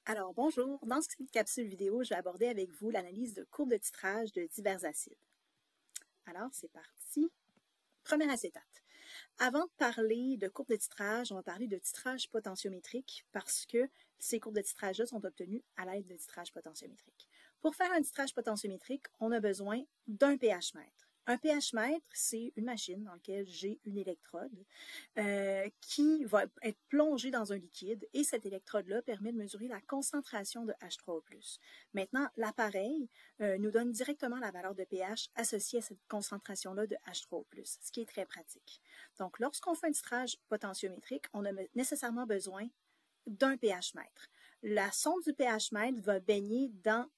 Alors bonjour, dans cette capsule vidéo, je vais aborder avec vous l'analyse de courbes de titrage de divers acides. Alors c'est parti. Première acétate. Avant de parler de courbes de titrage, on va parler de titrage potentiométrique parce que ces courbes de titrage-là sont obtenues à l'aide de titrage potentiométrique. Pour faire un titrage potentiométrique, on a besoin d'un pH-mètre. Un pH-mètre, c'est une machine dans laquelle j'ai une électrode qui va être plongée dans un liquide et cette électrode-là permet de mesurer la concentration de H3O+. Maintenant, l'appareil nous donne directement la valeur de pH associée à cette concentration-là de H3O+, ce qui est très pratique. Donc, lorsqu'on fait un titrage potentiométrique, on a nécessairement besoin d'un pH-mètre. La sonde du pH-mètre va baigner dans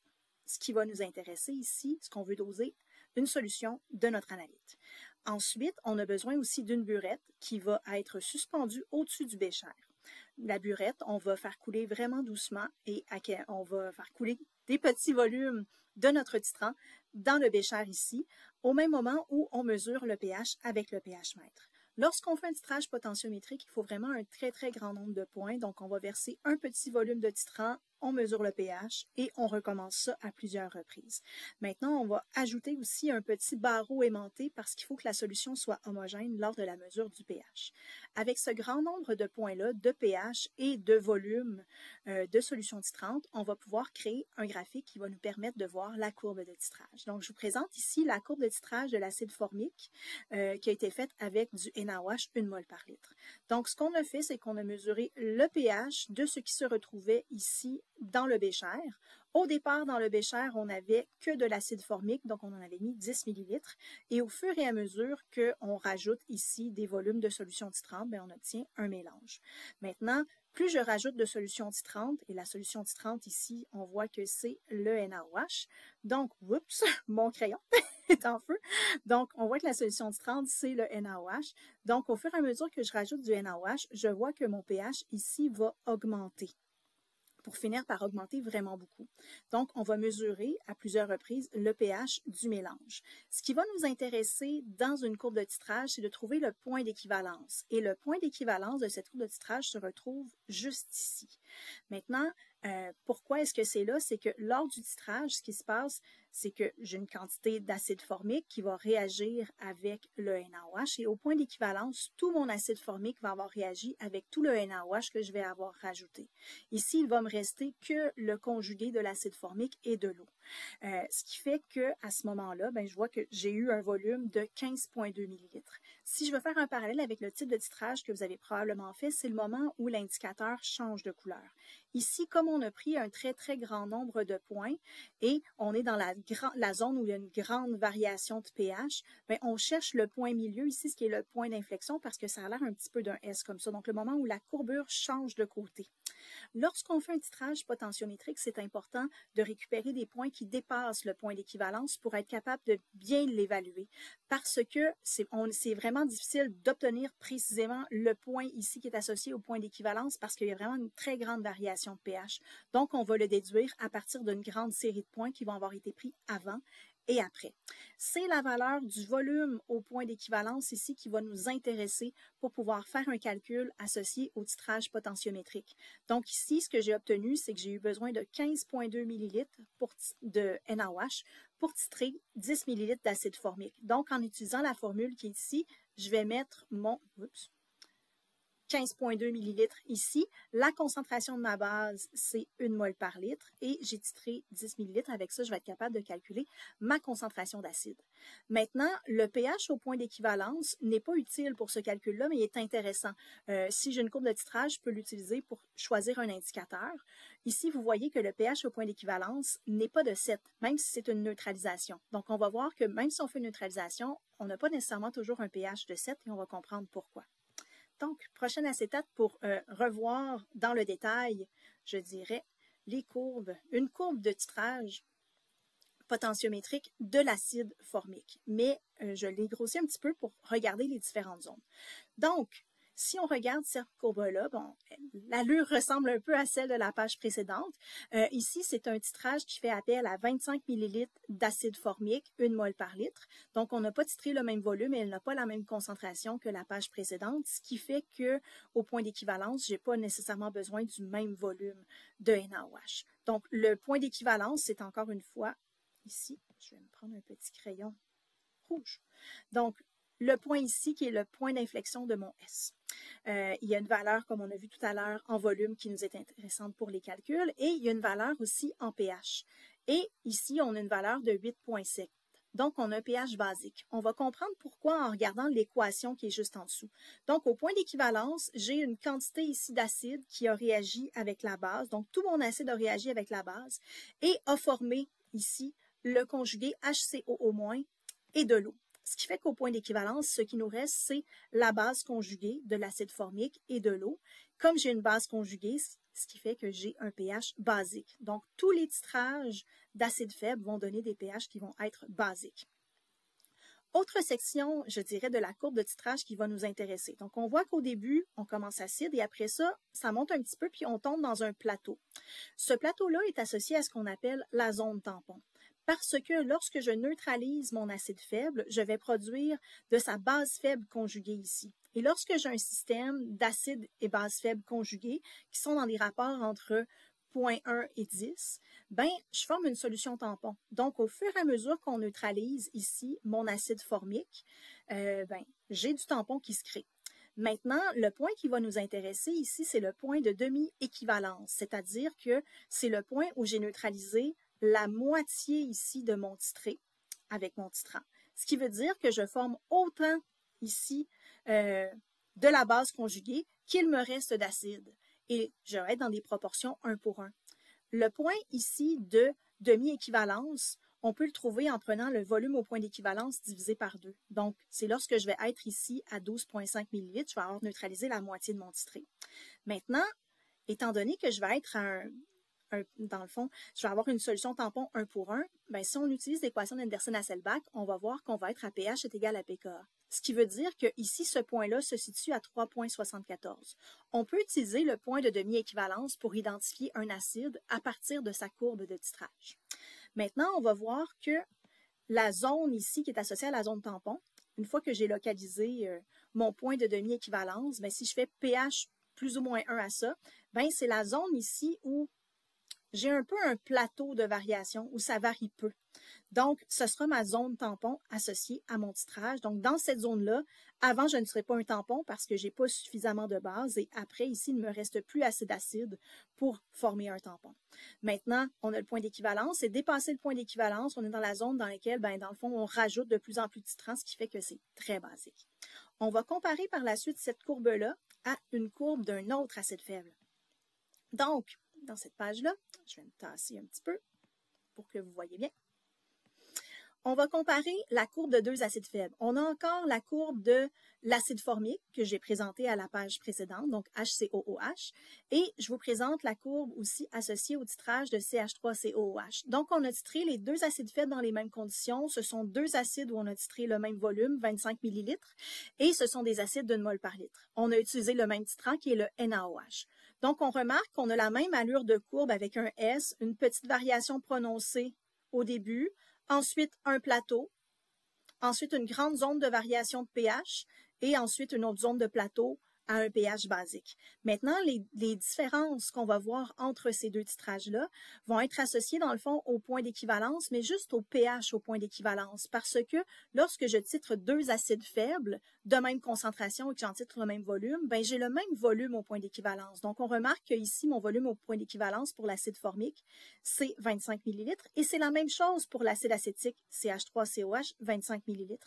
ce qui va nous intéresser ici, ce qu'on veut doser, une solution de notre analyte. Ensuite, on a besoin aussi d'une burette qui va être suspendue au-dessus du bécher. La burette, on va faire couler vraiment doucement et on va faire couler des petits volumes de notre titrant dans le bécher ici, au même moment où on mesure le pH avec le pH-mètre. Lorsqu'on fait un titrage potentiométrique, il faut vraiment un très, très grand nombre de points. Donc, on va verser un petit volume de titrant, on mesure le pH et on recommence ça à plusieurs reprises. Maintenant, on va ajouter aussi un petit barreau aimanté parce qu'il faut que la solution soit homogène lors de la mesure du pH. Avec ce grand nombre de points-là, de pH et de volume de solution titrante, on va pouvoir créer un graphique qui va nous permettre de voir la courbe de titrage. Donc, je vous présente ici la courbe de titrage de l'acide formique qui a été faite avec du NaOH 1 mol par litre. Donc, ce qu'on a fait, c'est qu'on a mesuré le pH de ce qui se retrouvait ici dans le bécher. Au départ, dans le bécher, on n'avait que de l'acide formique, donc on en avait mis 10 ml. Et au fur et à mesure qu'on rajoute ici des volumes de solution titrante, on obtient un mélange. Maintenant, plus je rajoute de solution titrante, et la solution titrante ici, on voit que c'est le NaOH. Donc, oups, mon crayon est en feu. Donc, on voit que la solution titrante, c'est le NaOH. Donc, au fur et à mesure que je rajoute du NaOH, je vois que mon pH ici va augmenter, pour finir par augmenter vraiment beaucoup. Donc, on va mesurer à plusieurs reprises le pH du mélange. Ce qui va nous intéresser dans une courbe de titrage, c'est de trouver le point d'équivalence. Et le point d'équivalence de cette courbe de titrage se retrouve juste ici. Maintenant, pourquoi est-ce que c'est là? C'est que lors du titrage, ce qui se passe, c'est que j'ai une quantité d'acide formique qui va réagir avec le NaOH et au point d'équivalence, tout mon acide formique va avoir réagi avec tout le NaOH que je vais avoir rajouté. Ici, il va me rester que le conjugué de l'acide formique et de l'eau. Ce qui fait qu'à ce moment-là, je vois que j'ai eu un volume de 15,2 ml. Si je veux faire un parallèle avec le type de titrage que vous avez probablement fait, c'est le moment où l'indicateur change de couleur. Ici, comme on a pris un très, très grand nombre de points et on est dans la zone où il y a une grande variation de pH, on cherche le point milieu ici, ce qui est le point d'inflexion parce que ça a l'air un petit peu d'un S comme ça. Donc, le moment où la courbure change de côté. Lorsqu'on fait un titrage potentiométrique, c'est important de récupérer des points qui dépassent le point d'équivalence pour être capable de bien l'évaluer parce que c'est vraiment difficile d'obtenir précisément le point ici qui est associé au point d'équivalence parce qu'il y a vraiment une très grande variation de pH. Donc, on va le déduire à partir d'une grande série de points qui vont avoir été pris avant et après. C'est la valeur du volume au point d'équivalence ici qui va nous intéresser pour pouvoir faire un calcul associé au titrage potentiométrique. Donc ici, ce que j'ai obtenu, c'est que j'ai eu besoin de 15,2 ml de NaOH pour titrer 10 ml d'acide formique. Donc, en utilisant la formule qui est ici, je vais mettre mon 15,2 ml ici. La concentration de ma base, c'est 1 mol par litre et j'ai titré 10 ml. Avec ça, je vais être capable de calculer ma concentration d'acide. Maintenant, le pH au point d'équivalence n'est pas utile pour ce calcul-là, mais il est intéressant. Si j'ai une courbe de titrage, je peux l'utiliser pour choisir un indicateur. Ici, vous voyez que le pH au point d'équivalence n'est pas de 7, même si c'est une neutralisation. Donc, on va voir que même si on fait une neutralisation, on n'a pas nécessairement toujours un pH de 7 et on va comprendre pourquoi. Donc, prochaine acétate pour revoir dans le détail, je dirais, les courbes, une courbe de titrage potentiométrique de l'acide formique. Mais je l'ai grossi un petit peu pour regarder les différentes zones. Donc, si on regarde cette courbe-là, bon, l'allure ressemble un peu à celle de la page précédente. Ici, c'est un titrage qui fait appel à 25 ml d'acide formique, 1 mol par litre. Donc, on n'a pas titré le même volume et elle n'a pas la même concentration que la page précédente, ce qui fait qu'au point d'équivalence, je n'ai pas nécessairement besoin du même volume de NaOH. Donc, le point d'équivalence, c'est encore une fois ici. Je vais me prendre un petit crayon rouge. Donc, le point ici qui est le point d'inflexion de mon S. Il y a une valeur, comme on a vu tout à l'heure, en volume qui nous est intéressante pour les calculs et il y a une valeur aussi en pH. Et ici, on a une valeur de 8,7. Donc, on a un pH basique. On va comprendre pourquoi en regardant l'équation qui est juste en dessous. Donc, au point d'équivalence, j'ai une quantité ici d'acide qui a réagi avec la base. Donc, tout mon acide a réagi avec la base et a formé ici le conjugué HCOO- et de l'eau. Ce qui fait qu'au point d'équivalence, ce qui nous reste, c'est la base conjuguée de l'acide formique et de l'eau. Comme j'ai une base conjuguée, ce qui fait que j'ai un pH basique. Donc, tous les titrages d'acide faible vont donner des pH qui vont être basiques. Autre section, je dirais, de la courbe de titrage qui va nous intéresser. Donc, on voit qu'au début, on commence acide et après ça, ça monte un petit peu puis on tombe dans un plateau. Ce plateau-là est associé à ce qu'on appelle la zone tampon. Parce que lorsque je neutralise mon acide faible, je vais produire de sa base faible conjuguée ici. Et lorsque j'ai un système d'acide et base faible conjuguées qui sont dans des rapports entre 0,1 et 10, ben, je forme une solution tampon. Donc, au fur et à mesure qu'on neutralise ici mon acide formique, j'ai du tampon qui se crée. Maintenant, le point qui va nous intéresser ici, c'est le point de demi-équivalence, c'est-à-dire que c'est le point où j'ai neutralisé la moitié ici de mon titré avec mon titrant. Ce qui veut dire que je forme autant ici de la base conjuguée qu'il me reste d'acide. Et je vais être dans des proportions 1 pour 1. Le point ici de demi-équivalence, on peut le trouver en prenant le volume au point d'équivalence divisé par 2. Donc, c'est lorsque je vais être ici à 12,5 ml, je vais avoir neutralisé la moitié de mon titré. Maintenant, étant donné que je vais être dans le fond, je vais avoir une solution tampon 1 pour 1, bien, si on utilise l'équation d'Anderson-Hasselbalch, on va voir qu'on va être à pH est égal à pKa. Ce qui veut dire que ici, ce point-là se situe à 3,74. On peut utiliser le point de demi-équivalence pour identifier un acide à partir de sa courbe de titrage. Maintenant, on va voir que la zone ici qui est associée à la zone tampon, une fois que j'ai localisé mon point de demi-équivalence, bien, si je fais pH plus ou moins 1 à ça, bien, c'est la zone ici où j'ai un peu un plateau de variation où ça varie peu. Donc, ce sera ma zone tampon associée à mon titrage. Donc, dans cette zone-là, avant, je ne serai pas un tampon parce que je n'ai pas suffisamment de base et après, ici, il ne me reste plus assez d'acide pour former un tampon. Maintenant, on a le point d'équivalence et dépasser le point d'équivalence, on est dans la zone dans laquelle, ben, dans le fond, on rajoute de plus en plus de titrants, ce qui fait que c'est très basique. On va comparer par la suite cette courbe-là à une courbe d'un autre acide faible. Donc, dans cette page-là, je vais me tasser un petit peu pour que vous voyez bien. On va comparer la courbe de deux acides faibles. On a encore la courbe de l'acide formique que j'ai présentée à la page précédente, donc HCOOH, et je vous présente la courbe aussi associée au titrage de CH3COOH. Donc, on a titré les deux acides faibles dans les mêmes conditions. Ce sont deux acides où on a titré le même volume, 25 ml, et ce sont des acides d'1 mol par litre. On a utilisé le même titrant qui est le NaOH. Donc, on remarque qu'on a la même allure de courbe avec un S, une petite variation prononcée au début, ensuite un plateau, ensuite une grande zone de variation de pH et ensuite une autre zone de plateau à un pH basique. Maintenant, les différences qu'on va voir entre ces deux titrages-là vont être associées dans le fond au point d'équivalence, mais juste au pH au point d'équivalence, parce que lorsque je titre deux acides faibles de même concentration et que j'en titre le même volume, ben j'ai le même volume au point d'équivalence. Donc, on remarque que ici, mon volume au point d'équivalence pour l'acide formique, c'est 25 ml et c'est la même chose pour l'acide acétique CH3COH, 25 ml.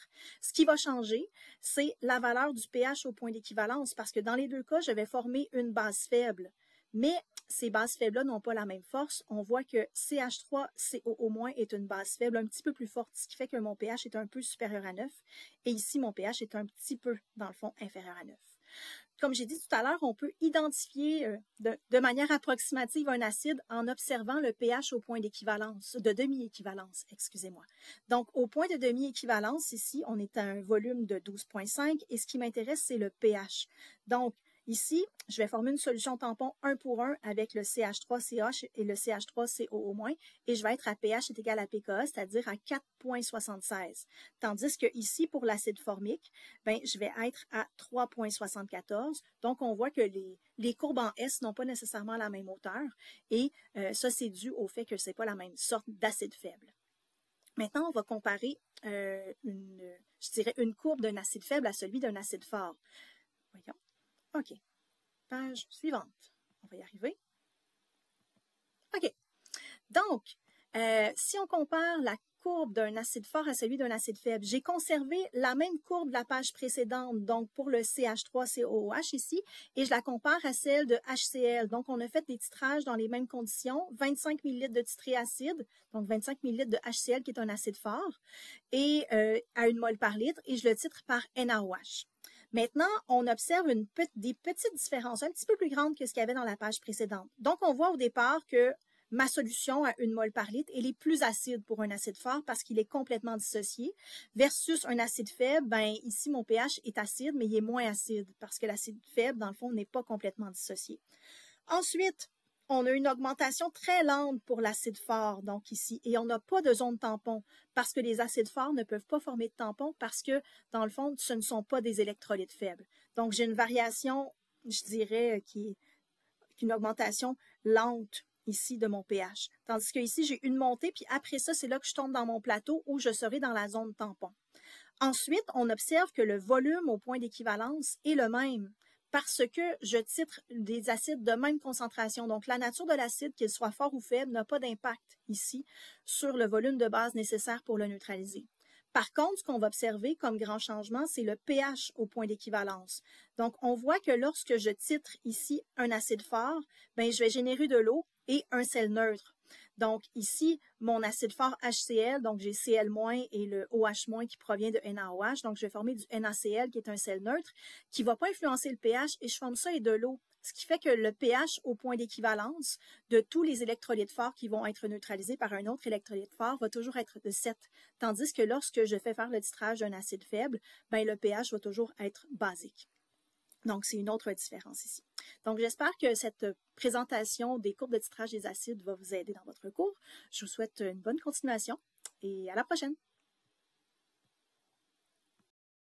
Ce qui va changer, c'est la valeur du pH au point d'équivalence, parce que dans les deux cas, je vais former une base faible. Mais ces bases faibles-là n'ont pas la même force. On voit que CH3COO- est une base faible un petit peu plus forte, ce qui fait que mon pH est un peu supérieur à 9. Et ici, mon pH est un petit peu, dans le fond, inférieur à 9. comme j'ai dit tout à l'heure, on peut identifier de manière approximative un acide en observant le pH au point d'équivalence, de demi-équivalence, excusez-moi. Donc, au point de demi-équivalence, ici, on est à un volume de 12,5 et ce qui m'intéresse, c'est le pH. Donc, ici, je vais former une solution tampon 1 pour 1 avec le CH3CH et le CH3COO- et je vais être à pH est égal à pKa, c'est-à-dire à 4,76. Tandis que ici, pour l'acide formique, ben, je vais être à 3,74. Donc, on voit que les courbes en S n'ont pas nécessairement la même hauteur et ça, c'est dû au fait que ce n'est pas la même sorte d'acide faible. Maintenant, on va comparer je dirais une courbe d'un acide faible à celui d'un acide fort. Voyons. OK. Page suivante. On va y arriver. OK. Donc, si on compare la courbe d'un acide fort à celui d'un acide faible, j'ai conservé la même courbe de la page précédente, donc pour le CH3COOH ici, et je la compare à celle de HCl. Donc, on a fait des titrages dans les mêmes conditions, 25 ml de titré acide, donc 25 ml de HCl qui est un acide fort, et à 1 mol par litre, et je le titre par NaOH. Maintenant, on observe des petites différences, un petit peu plus grandes que ce qu'il y avait dans la page précédente. Donc, on voit au départ que ma solution à 1 mol par litre, elle est plus acide pour un acide fort parce qu'il est complètement dissocié, versus un acide faible, ben ici, mon pH est acide, mais il est moins acide parce que l'acide faible, dans le fond, n'est pas complètement dissocié. Ensuite, on a une augmentation très lente pour l'acide fort, donc ici, et on n'a pas de zone tampon parce que les acides forts ne peuvent pas former de tampon parce que, dans le fond, ce ne sont pas des électrolytes faibles. Donc, j'ai une variation, je dirais, qui est une augmentation lente ici de mon pH. Tandis que ici, j'ai une montée, puis après ça, c'est là que je tombe dans mon plateau où je serai dans la zone tampon. Ensuite, on observe que le volume au point d'équivalence est le même parce que je titre des acides de même concentration. Donc, la nature de l'acide, qu'il soit fort ou faible, n'a pas d'impact ici sur le volume de base nécessaire pour le neutraliser. Par contre, ce qu'on va observer comme grand changement, c'est le pH au point d'équivalence. Donc, on voit que lorsque je titre ici un acide fort, ben, je vais générer de l'eau et un sel neutre. Donc, ici, mon acide fort HCl, donc j'ai Cl- et le OH- qui provient de NaOH. Donc, je vais former du NaCl, qui est un sel neutre, qui ne va pas influencer le pH, et je forme ça et de l'eau. Ce qui fait que le pH au point d'équivalence de tous les électrolytes forts qui vont être neutralisés par un autre électrolyte fort va toujours être de 7. Tandis que lorsque je fais faire le titrage d'un acide faible, ben, le pH va toujours être basique. Donc, c'est une autre différence ici. Donc, j'espère que cette présentation des courbes de titrage des acides va vous aider dans votre cours. Je vous souhaite une bonne continuation et à la prochaine.